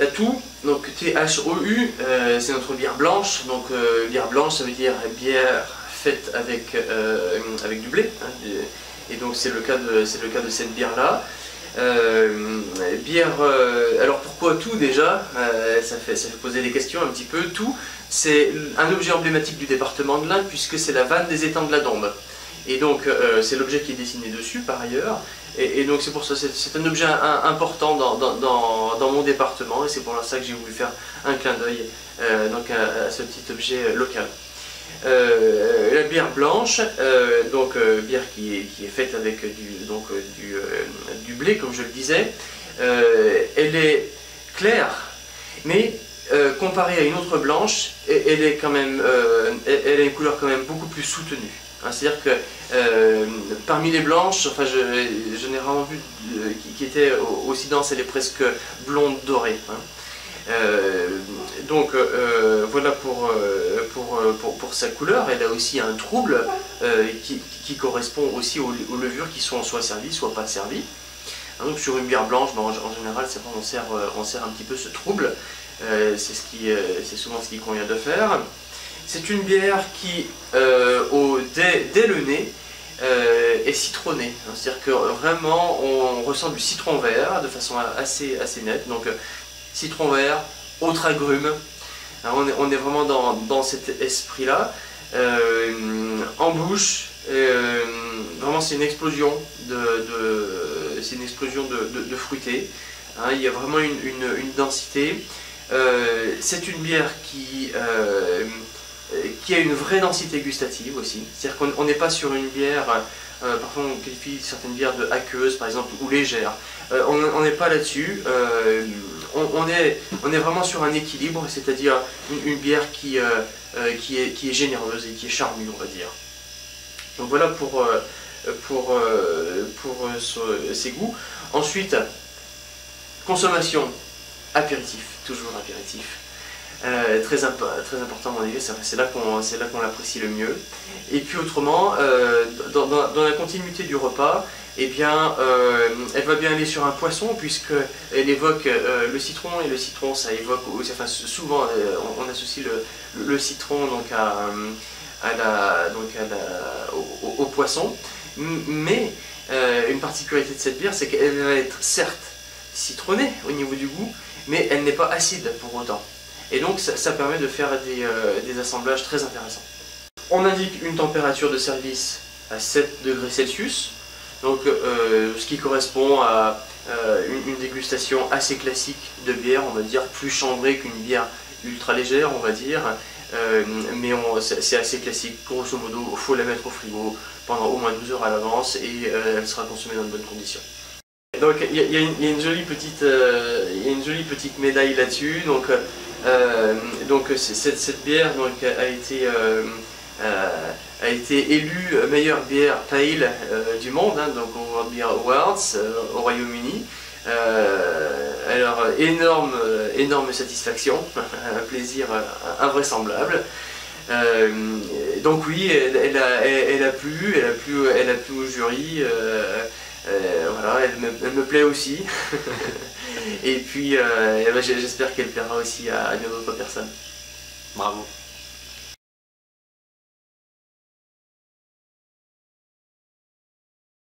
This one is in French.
T'as tout, donc THOU, c'est notre bière blanche. Donc bière blanche, ça veut dire bière faite avec du blé. Hein, et donc c'est le cas de cette bière-là. Alors pourquoi tout déjà? Ça fait poser des questions un petit peu. Tout, c'est un objet emblématique du département de l'Ain puisque c'est la vanne des étangs de la Dombe. Et donc c'est l'objet qui est dessiné dessus par ailleurs. Et donc c'est pour ça, c'est un objet important dans mon département et c'est pour ça que j'ai voulu faire un clin d'œil à ce petit objet local. La bière blanche, bière qui est faite avec du blé, comme je le disais, elle est claire, mais comparée à une autre blanche, elle a une couleur quand même beaucoup plus soutenue. Hein, c'est-à-dire que parmi les blanches, enfin, j'en ai rarement vu qui était aussi dense, elle est presque blonde dorée. Hein. Voilà pour sa couleur. Elle a aussi un trouble qui correspond aussi aux levures qui sont soit servies, soit pas servies. Hein, donc sur une bière blanche, en général, on sert un petit peu ce trouble. C'est souvent ce qu'il convient de faire. C'est une bière qui, dès le nez, est citronnée. Hein, c'est-à-dire que vraiment, on ressent du citron vert de façon assez nette. Donc, citron vert, autre agrume. Alors on est vraiment dans cet esprit-là. En bouche, vraiment c'est une explosion de fruité. Hein, il y a vraiment une densité. C'est une bière qui a une vraie densité gustative aussi. C'est-à-dire qu'on n'est pas sur une bière, parfois on qualifie certaines bières de aqueuses par exemple, ou légères. On n'est pas là-dessus. On est vraiment sur un équilibre, c'est-à-dire une bière qui est généreuse et qui est charnue, on va dire. Donc voilà pour ses goûts. Ensuite, consommation, apéritif, toujours apéritif. Très important à mon avis, c'est là qu'on l'apprécie le mieux. Et puis autrement, dans la continuité du repas, eh bien, elle va bien aller sur un poisson puisqu'elle évoque le citron, et le citron ça évoque aussi, enfin, souvent on associe le citron donc au poisson, mais une particularité de cette bière c'est qu'elle va être certes citronnée au niveau du goût, mais elle n'est pas acide pour autant. Et donc ça permet de faire des assemblages très intéressants. On indique une température de service à 7 degrés Celsius. Donc, ce qui correspond à une dégustation assez classique de bière, on va dire plus chambrée qu'une bière ultra légère, on va dire, mais c'est assez classique. Grosso modo, il faut la mettre au frigo pendant au moins 12 heures à l'avance et elle sera consommée dans de bonnes conditions. Donc, il y a une jolie petite médaille là-dessus. Donc, cette bière donc, a été élue meilleure bière pale du monde, hein, donc au World Beer Awards au Royaume-Uni. Alors énorme satisfaction, un plaisir invraisemblable. Donc oui, elle a plu au jury. Voilà, elle me plaît aussi. Et puis j'espère qu'elle plaira aussi à d'autres personnes. Bravo.